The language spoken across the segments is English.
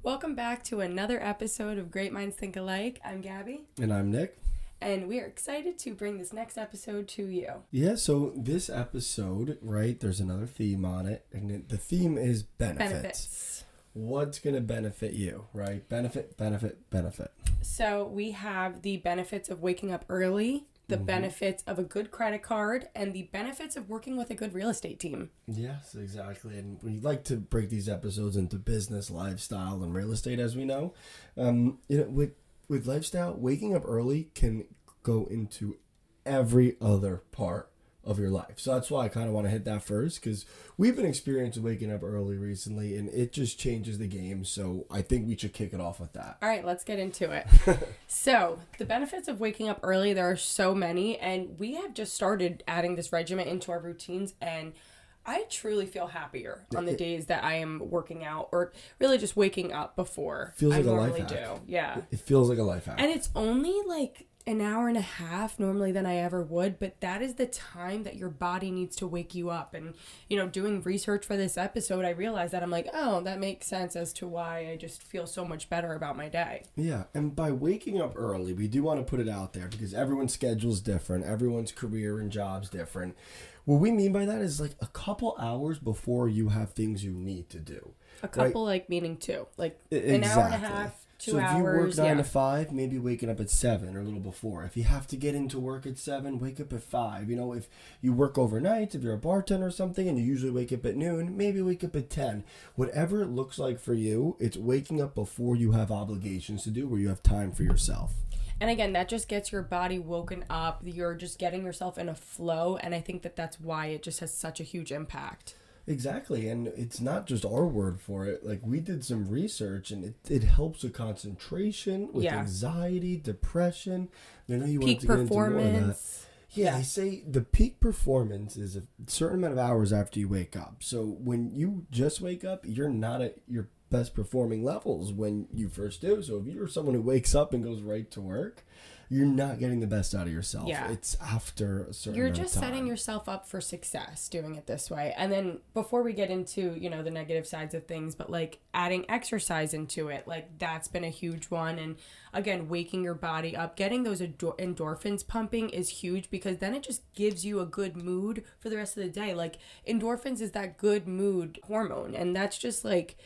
Welcome back to another episode of Great Minds Think Alike. I'm Gabby. And I'm Nick. And we are excited to bring this next episode to you. Yeah, so this episode, right, there's another theme on it. And the theme is benefits. What's going to benefit you, right? Benefit. So we have the benefits of waking up early, the benefits of a good credit card, and the benefits of working with a good real estate team. Yes, exactly. And we like to break these episodes into business, lifestyle, and real estate, as we know. With lifestyle, waking up early can go into every other part of your life. So that's why I kind of want to hit that first, because we've been experiencing waking up early recently, and it just changes the game. So I think we should kick it off with that. All right, let's get into it. So the benefits of waking up early, there are so many, and we have just started adding this regimen into our routines, and I truly feel happier on the days that I am working out or really just waking up before feels like I a normally life hack. do. Yeah. It feels like a life hack. And it's only like an hour and a half normally than I ever would, but that is the time that your body needs to wake you up. And, doing research for this episode, I realized that I'm like, oh, that makes sense as to why I just feel so much better about my day. Yeah, and by waking up early, we do want to put it out there because everyone's schedule's different, everyone's career and job's different. What we mean by that is like a couple hours before you have things you need to do. A couple, right? Like meaning two, like exactly. An hour and a half. 2 hours. So if you work 9 to 5, maybe waking up at 7 or a little before. If you have to get into work at 7, wake up at 5. If you work overnight, if you're a bartender or something and you usually wake up at noon, maybe wake up at 10. Whatever it looks like for you, it's waking up before you have obligations to do, where you have time for yourself. And again, that just gets your body woken up. You're just getting yourself in a flow. And I think that that's why it just has such a huge impact. Exactly, and it's not just our word for it. Like, we did some research, and it helps with concentration, with anxiety, depression. I know you want to get into more of that. Yeah, they say the peak performance is a certain amount of hours after you wake up. So when you just wake up, you're not at your best performing levels when you first do. So if you're someone who wakes up and goes right to work, you're not getting the best out of yourself. Yeah. It's after a certain amount of time. You're just setting yourself up for success doing it this way. And then before we get into, the negative sides of things, but like adding exercise into it, like that's been a huge one. And again, waking your body up, getting those endorphins pumping is huge, because then it just gives you a good mood for the rest of the day. Like endorphins is that good mood hormone. And that's just like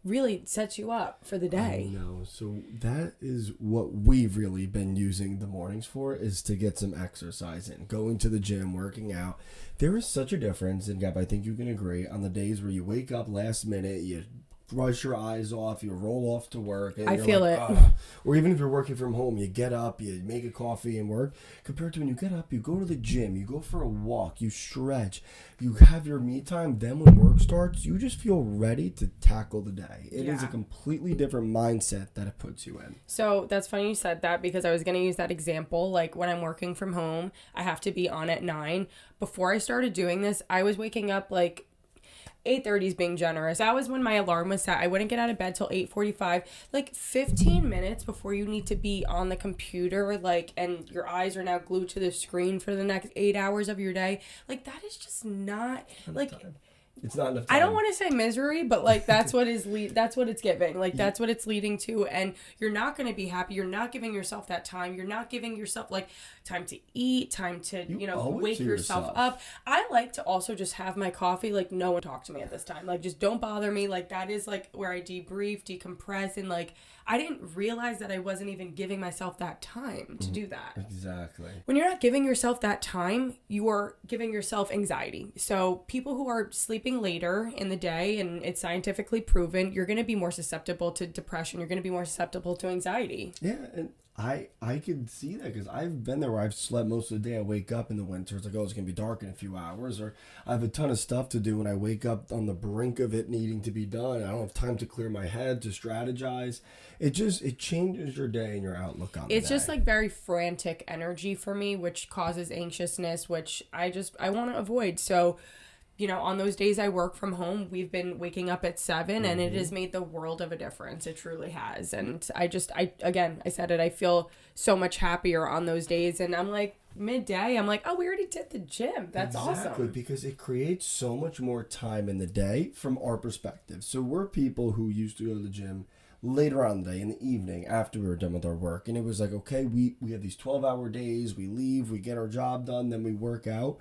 really sets you up for the day. I know. So that is what we've really been using the mornings for, is to get some exercise in, going to the gym, working out. There is such a difference, and Gab, I think you can agree, on the days where you wake up last minute, you brush your eyes off, you roll off to work. And I feel like, it. Or even if you're working from home, you get up, you make a coffee and work. Compared to when you get up, you go to the gym, you go for a walk, you stretch, you have your me time. Then when work starts, you just feel ready to tackle the day. It is a completely different mindset that it puts you in. So that's funny you said that, because I was going to use that example. Like when I'm working from home, I have to be on at 9. Before I started doing this, I was waking up like 8:30 is being generous. That was when my alarm was set. I wouldn't get out of bed till 8:45. Like 15 minutes before you need to be on the computer, like, and your eyes are now glued to the screen for the next 8 hours of your day. Like, that is just not like. It's not enough time. I don't want to say misery, but like that's what that's what it's giving. Like that's what it's leading to, and you're not going to be happy. You're not giving yourself that time. You're not giving yourself like time to eat, time to wake yourself up. I like to also just have my coffee. Like no one talk to me at this time. Like just don't bother me. Like that is like where I debrief, decompress, and like I didn't realize that I wasn't even giving myself that time to do that. Exactly. When you're not giving yourself that time, you are giving yourself anxiety. So people who are sleeping later in the day, and it's scientifically proven, you're going to be more susceptible to depression. You're going to be more susceptible to anxiety. Yeah, and I could see that, because I've been there where I've slept most of the day. I wake up in the winter, it's like, oh, it's going to be dark in a few hours, or I have a ton of stuff to do, and I wake up on the brink of it needing to be done. I don't have time to clear my head, to strategize. It changes your day and your outlook on the day. It's just like very frantic energy for me, which causes anxiousness, which I want to avoid. So on those days I work from home, we've been waking up at 7 and it has made the world of a difference. It truly has. And I said it, I feel so much happier on those days. And I'm like, midday, I'm like, oh, we already did the gym. That's awesome. Exactly, because it creates so much more time in the day from our perspective. So we're people who used to go to the gym later on in the day, in the evening, after we were done with our work. And it was like, okay, we have these 12-hour days. We leave, we get our job done, then we work out.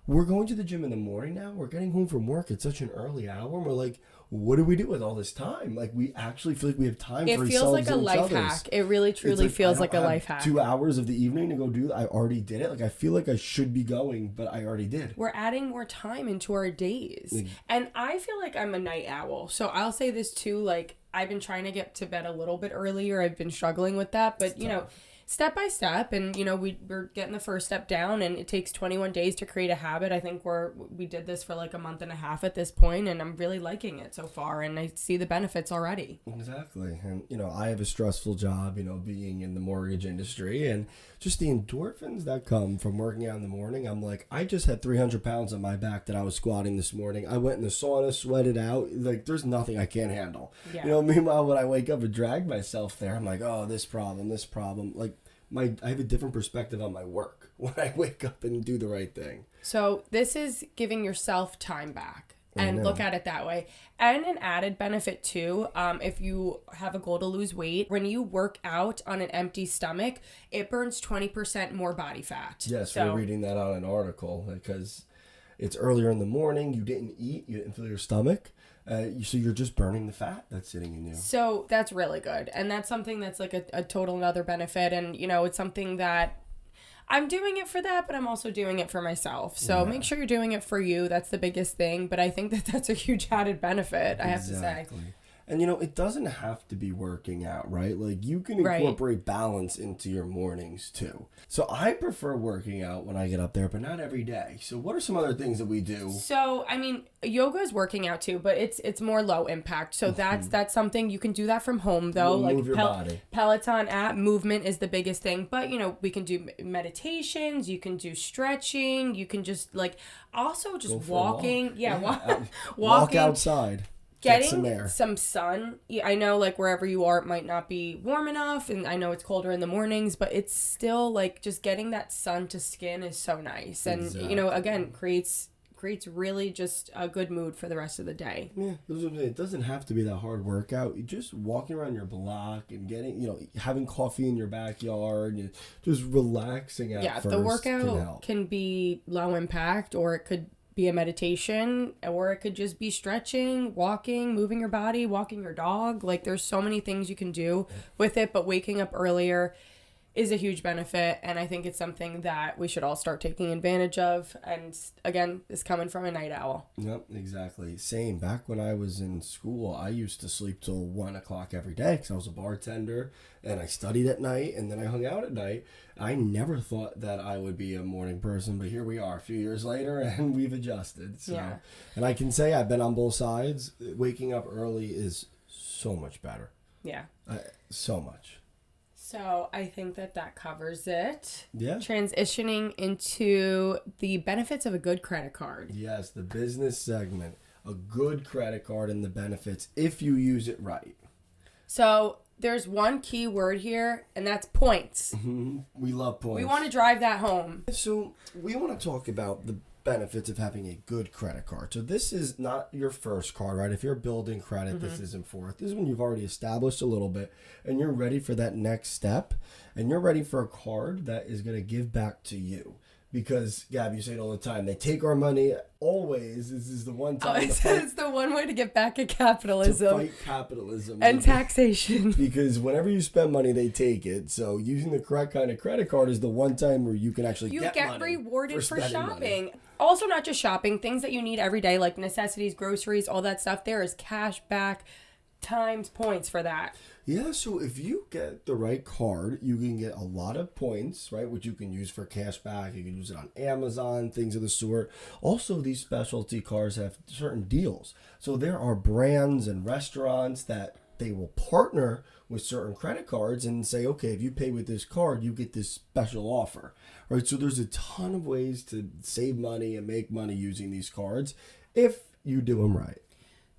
We're going to the gym in the morning now. We're getting home from work at such an early hour. And we're like, what do we do with all this time? Like, we actually feel like we have time for ourselves. It feels like a life hack. It really, truly feels like a life hack. 2 hours of the evening to go do that. I already did it. Like, I feel like I should be going, but I already did. We're adding more time into our days. And I feel like I'm a night owl. So I'll say this too, like, I've been trying to get to bed a little bit earlier. I've been struggling with that. But, step by step, and we're getting the first step down, and it takes 21 days to create a habit. I think we did this for like a month and a half at this point, and I'm really liking it so far, and I see the benefits already. Exactly. And I have a stressful job, being in the mortgage industry, and just the endorphins that come from working out in the morning. I'm like, I just had 300 pounds on my back that I was squatting this morning. I went in the sauna, sweated out. Like, there's nothing I can't handle. Yeah. Meanwhile, when I wake up and drag myself there, I'm like, oh, this problem. Like, I have a different perspective on my work when I wake up and do the right thing. So this is giving yourself time back, and look at it that way. And an added benefit too, if you have a goal to lose weight, when you work out on an empty stomach, it burns 20% more body fat. Yes, we're reading that on an article because it's earlier in the morning, you didn't eat, you didn't fill your stomach. So you're just burning the fat that's sitting in you. So that's really good. And that's something that's like a total another benefit. And, it's something that I'm doing it for that, but I'm also doing it for myself. So make sure you're doing it for you. That's the biggest thing. But I think that that's a huge added benefit, I have to say. And, it doesn't have to be working out, right? Like, you can incorporate balance into your mornings, too. So I prefer working out when I get up there, but not every day. So what are some other things that we do? So, yoga is working out, too, but it's more low impact. So that's something, you can do that from home, though. Move your body. Peloton app, movement is the biggest thing. But, we can do meditations, you can do stretching, you can just, also just walking. Walk outside. Getting some sun. I know, wherever you are, it might not be warm enough, and I know it's colder in the mornings, but it's still, just getting that sun to skin is so nice. And, again, creates really just a good mood for the rest of the day. Yeah, it doesn't have to be that hard workout. You just walking around your block and getting, having coffee in your backyard, and just relaxing out first. Yeah, the workout can be low impact, or it could be a meditation, or it could just be stretching, walking, moving your body, walking your dog. There's so many things you can do with it, but waking up earlier is a huge benefit, and I think it's something that we should all start taking advantage of. And again, this coming from a night owl. Yep, exactly. Same. Back when I was in school, I used to sleep till 1 o'clock every day because I was a bartender, and I studied at night, and then I hung out at night. I never thought that I would be a morning person, but here we are a few years later, and we've adjusted. So, yeah. And I can say I've been on both sides. Waking up early is so much better. Yeah. So much. So I think that covers it. Yeah. Transitioning into the benefits of a good credit card. Yes, the business segment. A good credit card and the benefits if you use it right. So there's one key word here, and that's points. We love points. We want to drive that home. So we want to talk about the benefits of having a good credit card. So this is not your first card, right? If you're building credit, this isn't for it. This is when you've already established a little bit and you're ready for that next step, and you're ready for a card that is going to give back to you. Because, Gab, you say it all the time, they take our money always. This is the one time. It's the one way to get back at capitalism. To fight capitalism. And taxation. Because whenever you spend money, they take it. So using the correct kind of credit card is the one time where you can actually get money. You get rewarded for shopping. Money. Also, not just shopping, things that you need every day, like necessities, groceries, all that stuff. There is cash back times points for that. Yeah, so if you get the right card, you can get a lot of points, right, which you can use for cash back. You can use it on Amazon, things of the sort. Also, these specialty cards have certain deals. So there are brands and restaurants that they will partner with certain credit cards and say, okay, if you pay with this card, you get this special offer, right? So there's a ton of ways to save money and make money using these cards. if you do them right.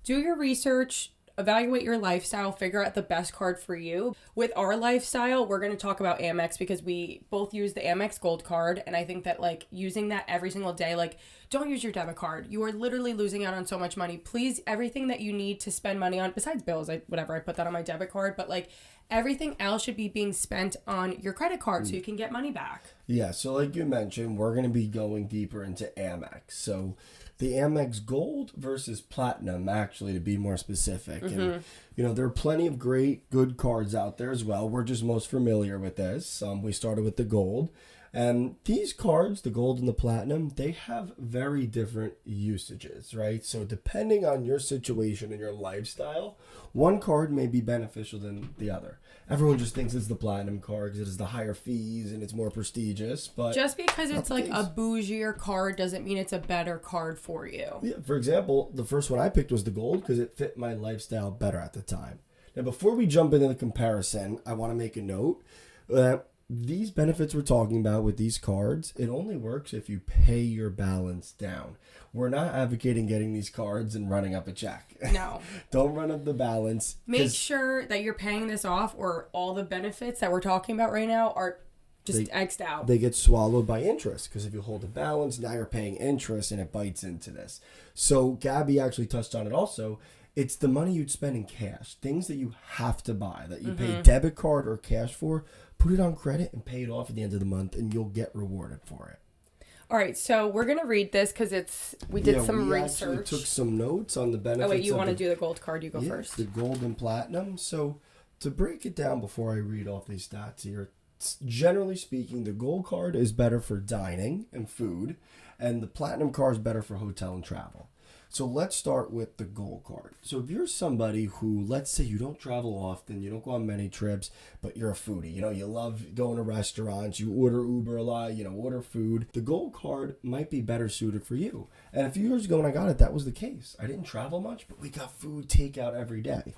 Do your research, evaluate your lifestyle, figure out the best card for you. With our lifestyle, we're going to talk about Amex because we both use the Amex Gold card. And I think that like using that every single day, like don't use your debit card. You are literally losing out on so much money. Please, everything that you need to spend money on, besides bills, I put that on my debit card. But like everything else should be being spent on your credit card so you can get money back. Yeah, so like you mentioned, we're going to be going deeper into Amex. So the Amex Gold versus Platinum, actually, to be more specific. And, there are plenty of great, good cards out there as well. We're just most familiar with this. We started with the Gold. And these cards, the Gold and the Platinum, they have very different usages, right? So depending on your situation and your lifestyle, one card may be beneficial than the other. Everyone just thinks it's the Platinum card because it has the higher fees and it's more prestigious. But just because it's like a bougier card doesn't mean it's a better card for you. Yeah, for example, the first one I picked was the Gold because it fit my lifestyle better at the time. Now, before we jump into the comparison, I want to make a note that these benefits we're talking about with these cards, it only works if you pay your balance down. We're not advocating getting these cards and running up a check. No. Don't run up the balance. Make sure that you're paying this off or all the benefits that we're talking about right now are just X'd out. They get swallowed by interest because if you hold a balance, now you're paying interest and it bites into this. So Gabby actually touched on it also. It's the money you'd spend in cash, things that you have to buy, that you pay debit card or cash for. Put it on credit and pay it off at the end of the month, and you'll get rewarded for it. All right, so we're going to read this because we did some research. We actually took some notes on the benefits. Oh, wait, you want to do the Gold card? You go first. The Gold and Platinum. So to break it down before I read off these stats here, generally speaking, the Gold card is better for dining and food, and the Platinum card is better for hotel and travel. So let's start with the Gold card. So if you're somebody who, let's say you don't travel often, you don't go on many trips, but you're a foodie, you love going to restaurants, you order Uber a lot, order food, the Gold card might be better suited for you. And a few years ago when I got it, that was the case. I didn't travel much, but we got food takeout every day.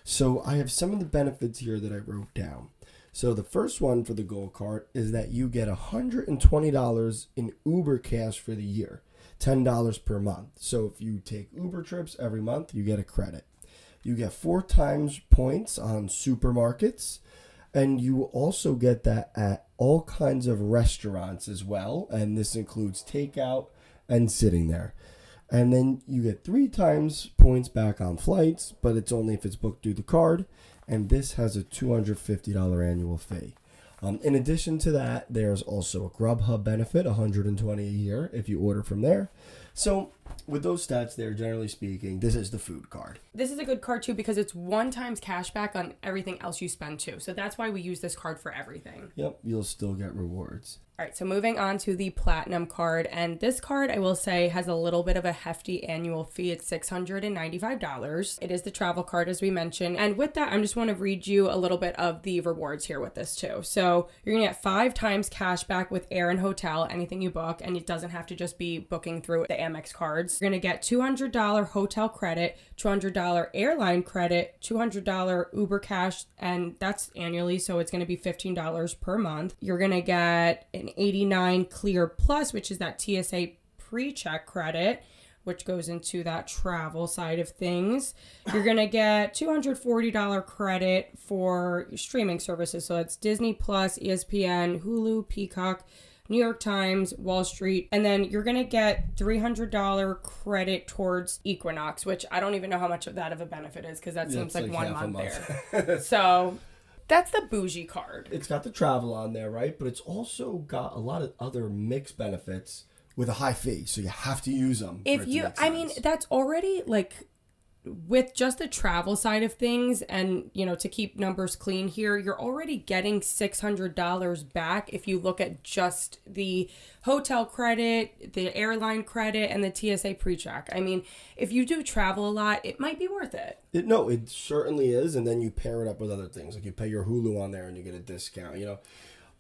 So I have some of the benefits here that I wrote down. So the first one for the Gold card is that you get $120 in Uber cash for the year. $10 per month. So if you take Uber trips every month, you get a credit. You get 4 times points on supermarkets, and you also get that at all kinds of restaurants as well, and this includes takeout and sitting there. And then you get 3 times points back on flights, but it's only if it's booked through the card, and this has a $250 annual fee. In addition to that, there's also a Grubhub benefit, $120 a year if you order from there. So with those stats there, generally speaking, this is the food card. This is a good card too because it's 1 times cash back on everything else you spend too. So that's why we use this card for everything. Yep, you'll still get rewards. All right, so moving on to the Platinum card. And this card, I will say, has a little bit of a hefty annual fee. It's $695. It is the travel card, as we mentioned. And with that, I just want to read you a little bit of the rewards here with this too. So you're going to get 5 times cash back with air and hotel, anything you book. And it doesn't have to just be booking through the Amex cards. You're going to get $200 hotel credit, $200 airline credit, $200 Uber cash, and that's annually. So it's going to be $15 per month. You're going to get an 89 Clear Plus, which is that TSA pre-check credit, which goes into that travel side of things. You're going to get $240 credit for streaming services. So that's Disney Plus, ESPN, Hulu, Peacock, New York Times, Wall Street. And then you're going to get $300 credit towards Equinox, which I don't even know how much of that of a benefit is because that seems like 1 month there. So that's the bougie card. It's got the travel on there, right? But it's also got a lot of other mixed benefits with a high fee. So you have to use them. That's already like with just the travel side of things and, to keep numbers clean here, you're already getting $600 back if you look at just the hotel credit, the airline credit, and the TSA pre-check. I mean, if you do travel a lot, it might be worth it. It certainly is. And then you pair it up with other things. Like you pay your Hulu on there and you get a discount,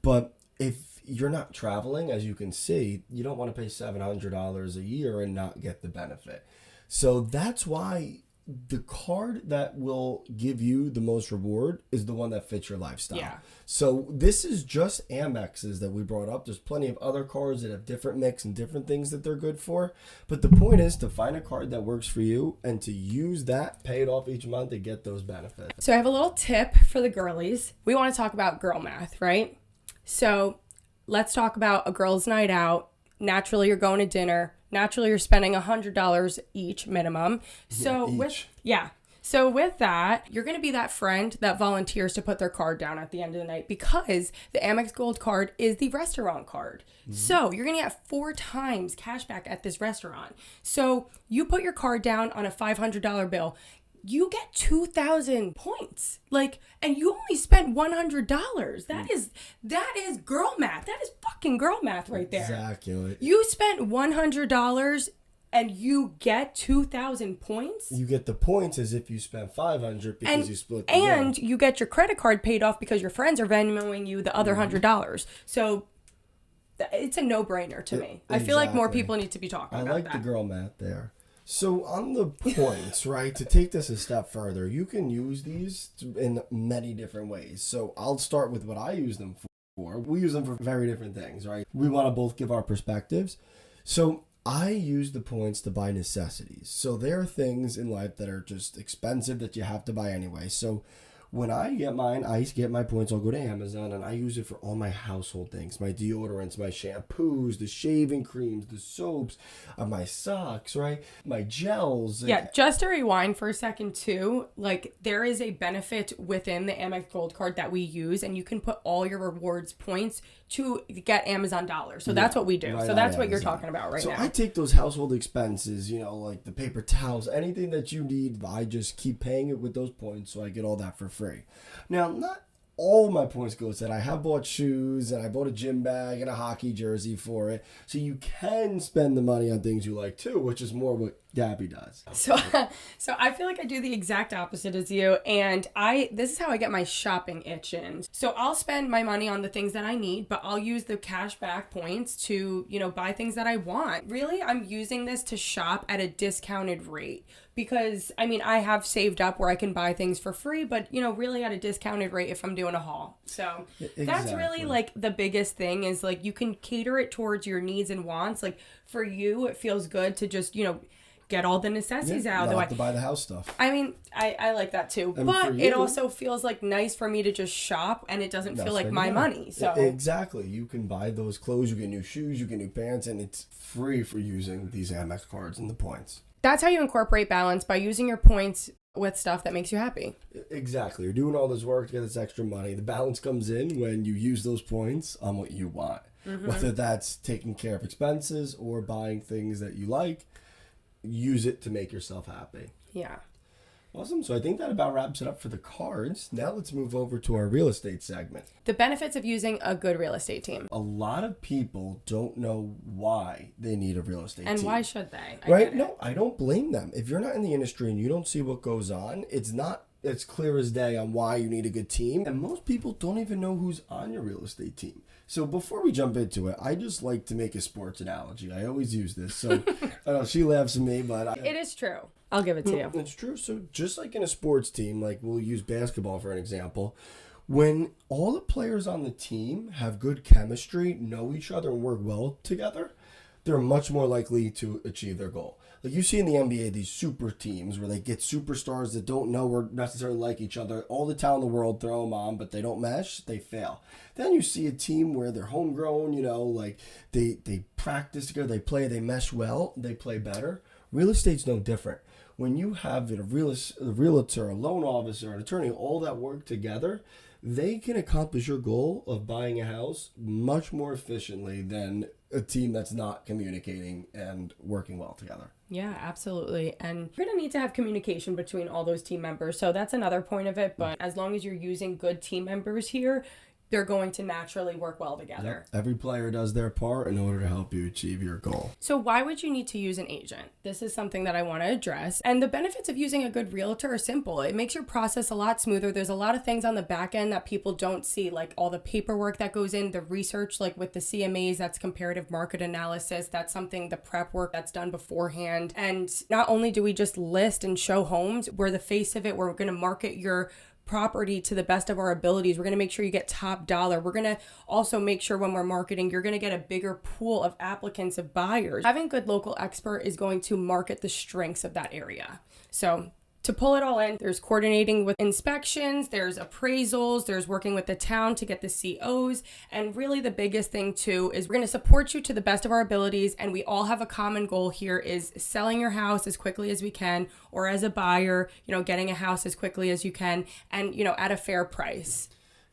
But if you're not traveling, as you can see, you don't want to pay $700 a year and not get the benefit. So that's why the card that will give you the most reward is the one that fits your lifestyle. Yeah. So this is just Amex's that we brought up. There's plenty of other cards that have different mix and different things that they're good for. But the point is to find a card that works for you and to use that, pay it off each month to get those benefits. So I have a little tip for the girlies. We want to talk about girl math, right? So let's talk about a girl's night out. Naturally, you're going to dinner. Naturally, you're spending $100 each minimum. So with that, you're going to be that friend that volunteers to put their card down at the end of the night because the Amex Gold card is the restaurant card. Mm-hmm. So you're going to get 4 times cash back at this restaurant. So you put your card down on a $500 bill. You get 2,000 points. And you only spent $100. That is girl math. That is fucking girl math right there. Exactly. You spent $100 and you get 2,000 points. You get the points as if you spent $500 because you split the and bill. You get your credit card paid off because your friends are Venmoing you the other $100. So it's a no-brainer to me. Exactly. I feel like more people need to be talking about that. I like the girl math there. So on the points, right, to take this a step further, you can use these in many different ways. So I'll start with what I use them for. We use them for very different things, right? We want to both give our perspectives. So I use the points to buy necessities. So there are things in life that are just expensive that you have to buy anyway. So when I get mine, I get my points, I'll go to Amazon and I use it for all my household things, my deodorants, my shampoos, the shaving creams, the soaps, my socks, right? My gels. Yeah, just to rewind for a second too, there is a benefit within the Amex Gold card that we use and you can put all your rewards points to get Amazon dollars. So that's what we do. Right, so that's what you're talking about right now. So I take those household expenses, like the paper towels, anything that you need, I just keep paying it with those points so I get all that for free. Now, not all my points go to that. I have bought shoes and I bought a gym bag and a hockey jersey for it. So you can spend the money on things you like too, which is more what Gabby does. So I feel like I do the exact opposite as you, and this is how I get my shopping itch in. So I'll spend my money on the things that I need, but I'll use the cash back points to, buy things that I want. Really, I'm using this to shop at a discounted rate because, I have saved up where I can buy things for free, but, really at a discounted rate if I'm doing a haul. So That's really the biggest thing is you can cater it towards your needs and wants. For you, it feels good to just, get all the necessities out of the way. To buy the house stuff. I like that too. And but it also feels nice for me to just shop and it doesn't feel like my money. So exactly. You can buy those clothes, you get new shoes, you get new pants, and it's free for using these Amex cards and the points. That's how you incorporate balance, by using your points with stuff that makes you happy. Exactly. You're doing all this work to get this extra money. The balance comes in when you use those points on what you want. Mm-hmm. Whether that's taking care of expenses or buying things that you like. Use it to make yourself happy. Yeah. Awesome. So I think that about wraps it up for the cards. Now let's move over to our real estate segment. The benefits of using a good real estate team. A lot of people don't know why they need a real estate team. And why should they? Right? No, I don't blame them. If you're not in the industry and you don't see what goes on, it's not as clear as day on why you need a good team. And most people don't even know who's on your real estate team. So before we jump into it, I just like to make a sports analogy. I always use this. So I know she laughs at me, but it is true. I'll give it to you. It's true. So just like in a sports team, we'll use basketball for an example, when all the players on the team have good chemistry, know each other, and work well together, they're much more likely to achieve their goal. You see in the NBA, these super teams where they get superstars that don't know or necessarily like each other. All the talent in the world, throw them on, but they don't mesh, they fail. Then you see a team where they're homegrown, they practice together, they play, they mesh well, they play better. Real estate's no different. When you have a realtor, a loan officer, an attorney, all that work together, they can accomplish your goal of buying a house much more efficiently than a team that's not communicating and working well together. Yeah, absolutely. And you're going to need to have communication between all those team members. So that's another point of it. But as long as you're using good team members here, they're going to naturally work well together. Yep. Every player does their part in order to help you achieve your goal. So why would you need to use an agent? This is something that I want to address. And the benefits of using a good realtor are simple. It makes your process a lot smoother. There's a lot of things on the back end that people don't see, like all the paperwork that goes in, the research, like with the CMAs, that's comparative market analysis. That's something, the prep work that's done beforehand. And not only do we just list and show homes, we're the face of it. We're going to market your property to the best of our abilities. We're going to make sure you get top dollar. We're going to also make sure when we're marketing, you're going to get a bigger pool of applicants, of buyers. Having a good local expert is going to market the strengths of that area. So to pull it all in, there's coordinating with inspections, there's appraisals, there's working with the town to get the COs. And really the biggest thing too is we're going to support you to the best of our abilities. And we all have a common goal here is selling your house as quickly as we can, or as a buyer, getting a house as quickly as you can and, at a fair price.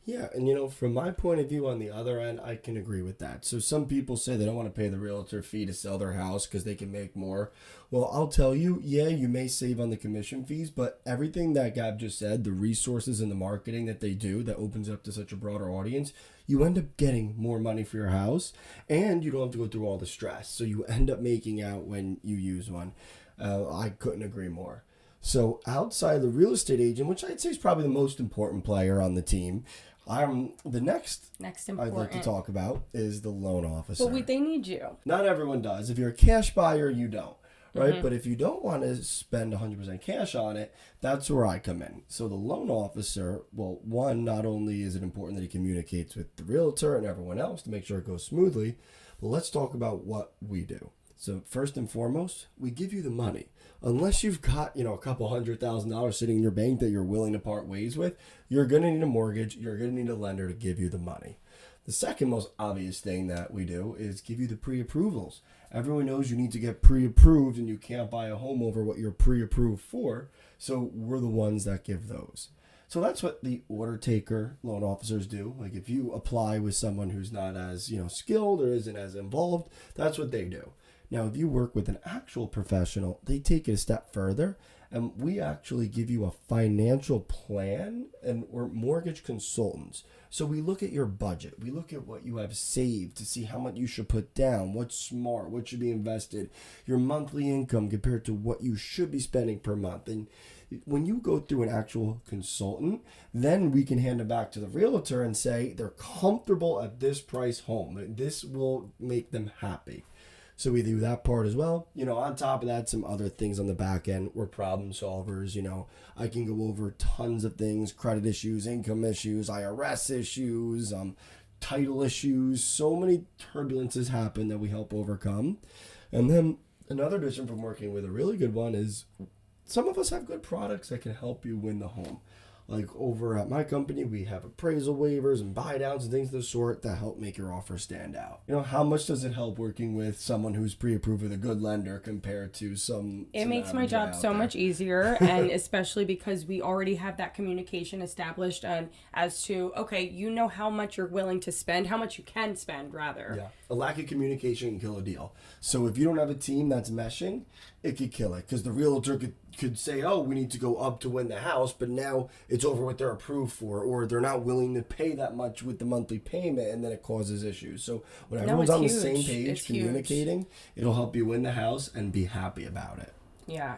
Yeah, and from my point of view on the other end, I can agree with that. So some people say they don't want to pay the realtor fee to sell their house because they can make more. Well, I'll tell you, yeah, you may save on the commission fees, but everything that Gab just said, the resources and the marketing that they do that opens up to such a broader audience, you end up getting more money for your house and you don't have to go through all the stress. So you end up making out when you use one. I couldn't agree more. So outside the real estate agent, which I'd say is probably the most important player on the team, the next important I'd like to talk about is the loan officer. Well, they need you. Not everyone does. If you're a cash buyer, you don't, right? Mm-hmm. But if you don't want to spend 100% cash on it, that's where I come in. So the loan officer, well, one, not only is it important that he communicates with the realtor and everyone else to make sure it goes smoothly, but let's talk about what we do. So first and foremost, we give you the money. Unless you've got, a couple $100,000 sitting in your bank that you're willing to part ways with, you're going to need a mortgage. You're going to need a lender to give you the money. The second most obvious thing that we do is give you the pre-approvals. Everyone knows you need to get pre-approved and you can't buy a home over what you're pre-approved for. So we're the ones that give those. So that's what the order taker loan officers do. Like if you apply with someone who's not as, skilled or isn't as involved, that's what they do. Now, if you work with an actual professional, they take it a step further, and we actually give you a financial plan, and we're mortgage consultants. So we look at your budget. We look at what you have saved to see how much you should put down, what's smart, what should be invested, your monthly income compared to what you should be spending per month. And when you go through an actual consultant, then we can hand it back to the realtor and say they're comfortable at this price home. This will make them happy. So we do that part as well. On top of that, some other things on the back end. We're problem solvers. I can go over tons of things, credit issues, income issues, IRS issues, title issues. So many turbulences happen that we help overcome. And then another addition from working with a really good one is some of us have good products that can help you win the home. Like over at my company, we have appraisal waivers and buy downs and things of the sort that help make your offer stand out. How much does it help working with someone who's pre-approved with a good lender compared to some... It makes my job so much easier, and especially because we already have that communication established as to, okay, how much you're willing to spend, how much you can spend, rather. Yeah, a lack of communication can kill a deal. So if you don't have a team that's meshing, it could kill it, because the realtor could say, oh, we need to go up to win the house, but now it's over what they're approved for, or they're not willing to pay that much with the monthly payment, and then it causes issues. So when everyone's on the same page communicating, it'll help you win the house and be happy about it. Yeah.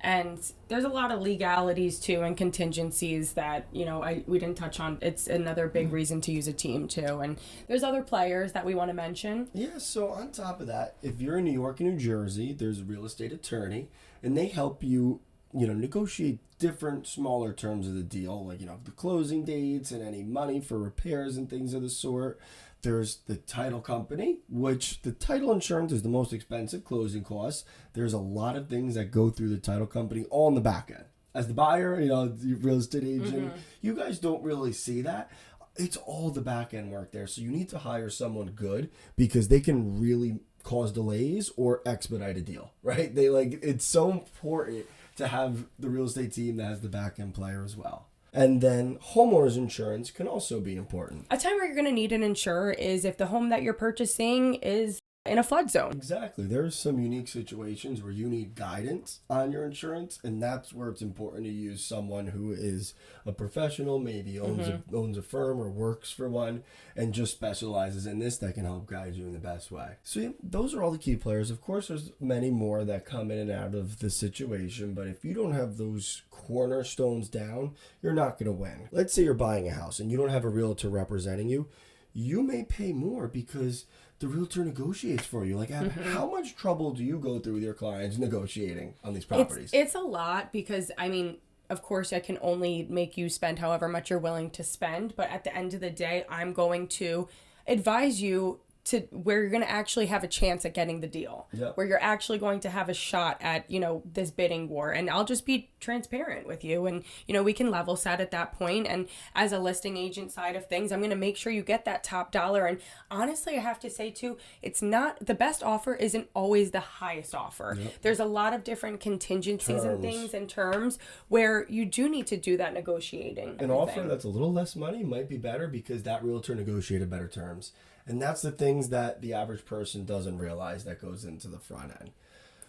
And there's a lot of legalities too and contingencies that, we didn't touch on. It's another big reason to use a team too. And there's other players that we want to mention. Yeah, so on top of that, if you're in New York and New Jersey, there's a real estate attorney, and they help you, negotiate different smaller terms of the deal, like, the closing dates and any money for repairs and things of the sort. There's the title company, which the title insurance is the most expensive closing costs. There's a lot of things that go through the title company all on the back end. As the buyer, the real estate agent, you guys don't really see that. It's all the back end work there. So you need to hire someone good because they can really cause delays or expedite a deal, right? It's so important to have the real estate team that has the back end player as well. And then homeowners insurance can also be important. A time where you're going to need an insurer is if the home that you're purchasing is in a flood zone. Exactly. There's some unique situations where you need guidance on your insurance, and that's where it's important to use someone who is a professional, maybe owns a firm or works for one, and just specializes in this that can help guide you in the best way. So yeah, those are all the key players. Of course, there's many more that come in and out of the situation, but if you don't have those cornerstones down, you're not going to win. Let's say you're buying a house and you don't have a realtor representing you. You may pay more because the realtor negotiates for you. Like, how much trouble do you go through with your clients negotiating on these properties? It's a lot because, I mean, of course, I can only make you spend however much you're willing to spend. But at the end of the day, I'm going to advise you to where you're going to actually have a chance at getting the deal, where you're actually going to have a shot at, this bidding war. And I'll just be transparent with you. And, we can level set at that point. And as a listing agent side of things, I'm going to make sure you get that top dollar. And honestly, I have to say too, it's not the best offer isn't always the highest offer. There's a lot of different contingencies and things and terms where you do need to do that negotiating. An offer that's a little less money might be better because that realtor negotiated better terms. And that's the things that the average person doesn't realize that goes into the front end.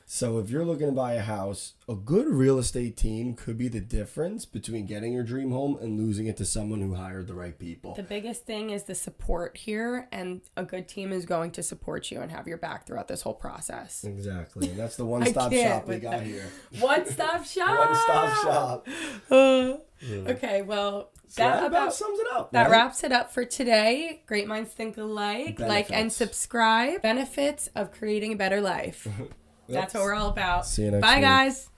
So if you're looking to buy a house, a good real estate team could be the difference between getting your dream home and losing it to someone who hired the right people. The biggest thing is the support here, and a good team is going to support you and have your back throughout this whole process. Exactly. And that's the one-stop shop we got here. One-stop shop. One-stop shop. Okay, well, so that about sums it up. That wraps it up for today. Great minds think alike. Benefits. Like and subscribe. Benefits of creating a better life. That's what we're all about. See you next week. Bye, guys.